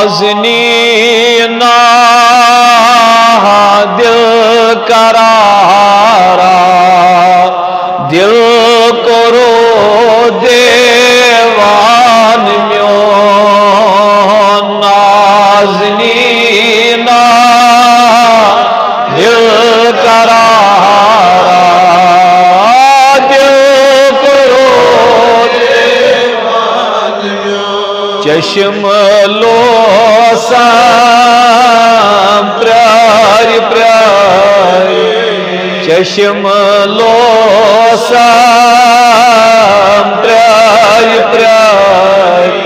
نازنین دل قرارا دل کرو دیوان میون نازنین دل قرارا دل کرو دیوان میون چشم لوسم پراری پراری چشم لوسم پراری پراری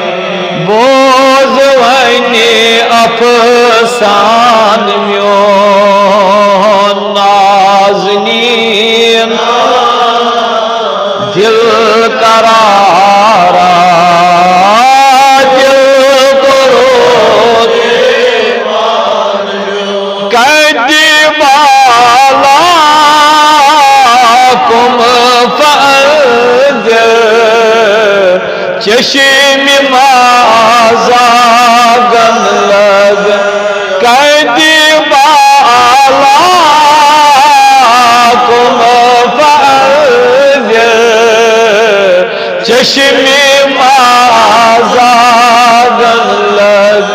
بوز وینی افسان میون نازنین دل قرارا چشم مازاگن لگ قیدی بالا کم فرد چشم مازاگن لگ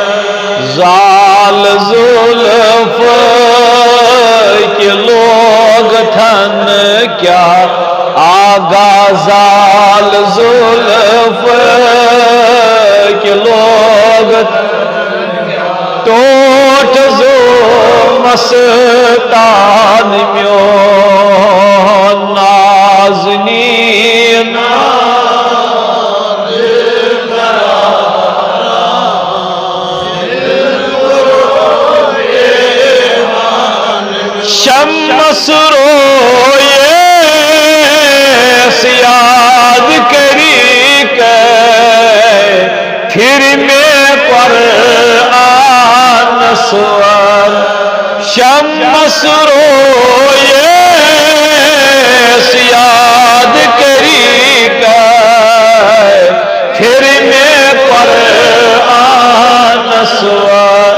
زال زلف کے لوگ تھن کیا آگا زال زلف کے لوگ ٹوٹ زو مستان میون نازنین شمس روئے یاد کری کہ پھر میں قرآن سور شمس روئے یاد کری کہ پھر میں قرآن سور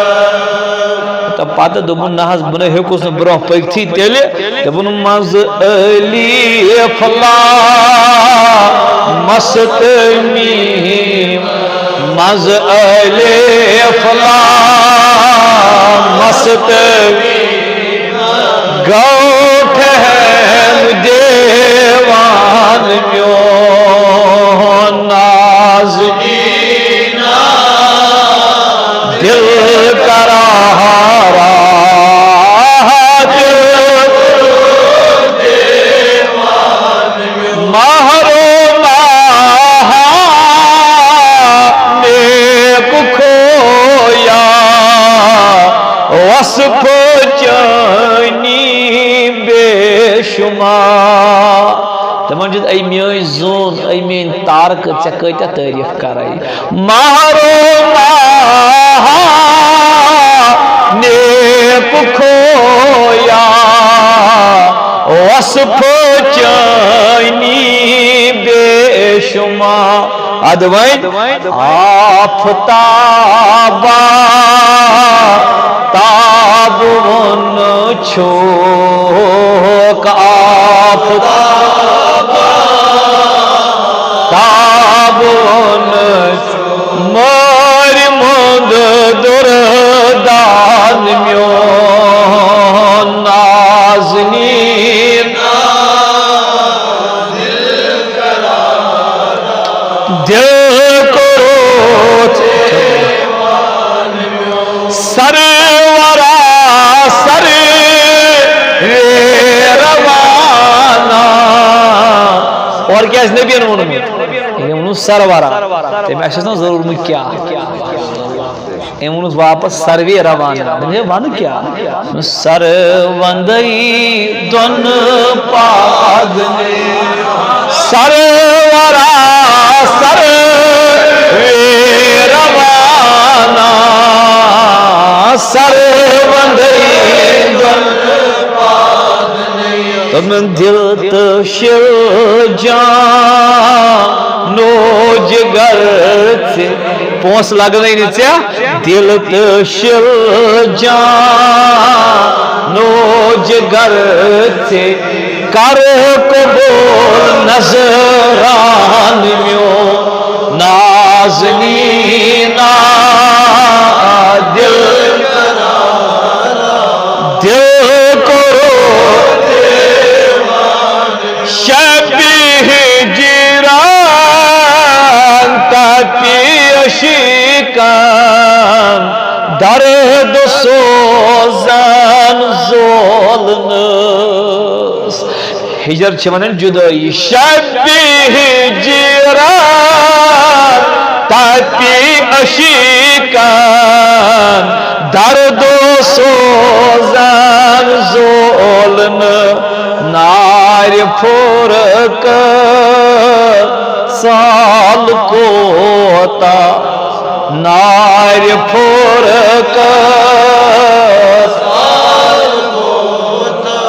تب پاتا دوبن نحس بنے ہکوس نے برہ پکتی تیلے دوبن مز علی فلا مست میم مز علی فلا مست میم گوٹھ ہے دیوان میون نازنین دل قرارا وصف چانی بے شمار تمام جد ای میوی زون ای مین تارک چکیتا تعریف کرائی مارو ماہا نیک کھویا وصف چانی بے شمار ادوائن آفتابا تابون چھوک آفتابا تابون ماری مند دردان میون نازنین دل کرو سرورا سر روانا اور کیا اس نبی انہوں نے انہوں سرورا تیم ایسا ضرور میں کیا انہوں واپس سروی روانا مجھے وانو کیا سروندئی دن پاگنے سرورا سر روانا سروندئی دن پاگنے تو دل تو شل جانو جگر سے پونس لگنے ژےٚ دل تو شل جانو جگر سے کر قبول نظران میون نازنینا دل کرو شبیہ جیران تاپی اشیکان درد سوزان زولنس ہجر چھ ونان جدائی شبیہ جیران تاپی اشیکان درد سوزان زولن نار پھرک سال کوتا نار پھرک سال کوتا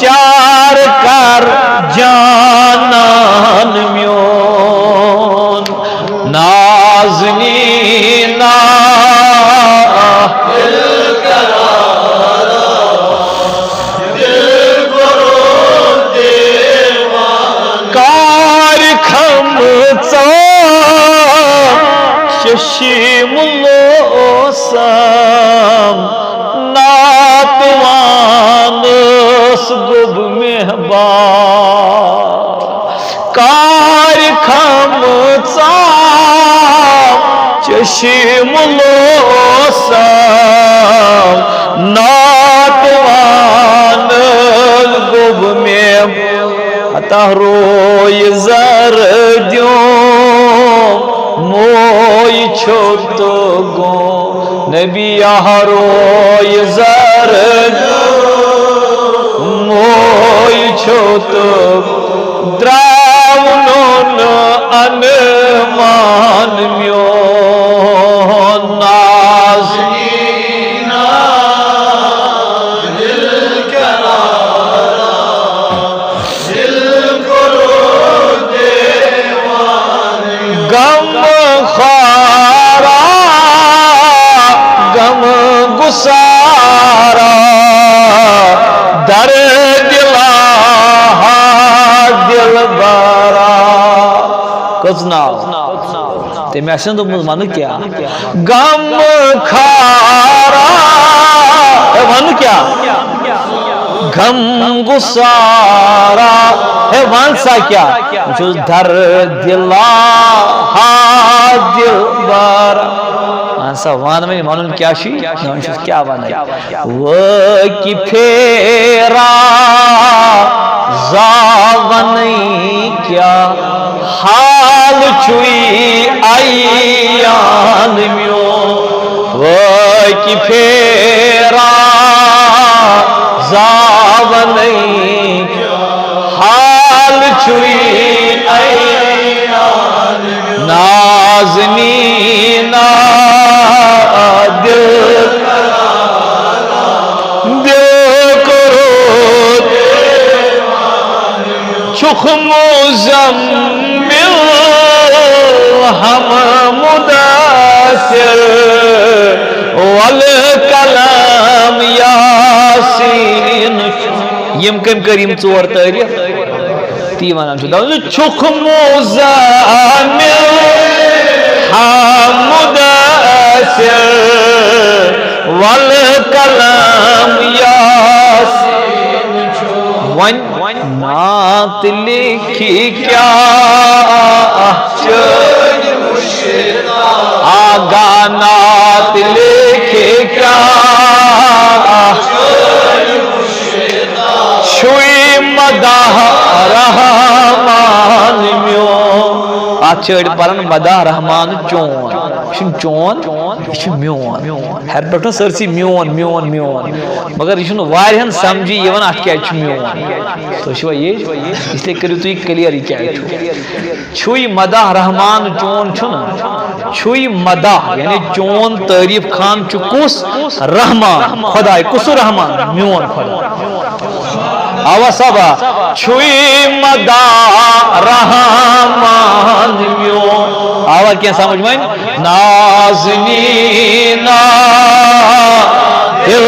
چار کر جانان میون نازنینا ششیم لوسم ناتوانس گب مہبار کار خم ژام ششیم لوسم ناتوانس گب مہبار عطا روی زر دیوں موئی چھوٹو گو نبی روی زر موئی چھوٹو دراؤنون انمان میون نازنینا دل کرارا دل کرو دیوان غم خارا غم گسارا در دلا دل بارا کچنا تے میں اسن تو من کیا غم خارا من کیا غم گسارا ہے وانسا کیا جو در دلا دل بارا وانسا وان میں مانون کیا شی کیا وانا وہ کی پھیرا زاونی کیا حال چوئی ایان میون وہ کی پھیرا زاونی حال چوئی ایان نازنینا دل کرو چخ مزمل ہم مدثر والکلام یاسین یم کم کریم ژور تعریف تی ونان چخ مزمل ہم مدثر والکلام یاسین ون نات لکھی کیا آگا نات لکھی کیا چھوئی مدح رحمان میون آچھڑ پرن مدح رحمان چون شن چون یہ میون ہر پٹھن سرسی میون میون میون مگر یہ واریہن سمجھی یہ ات کیا میون تو یہ اس لیے کرو تھی کلیئر یہ کیا چھوئی مدح رحمان چون چھنا چھوئی مدح یعنی چون تعریف خان چکس رحمان خدا کس رحمان میون خدا آوا سبا چھوئی مدا رحمان میون آوا کیا سمجھ میں نازنینا دل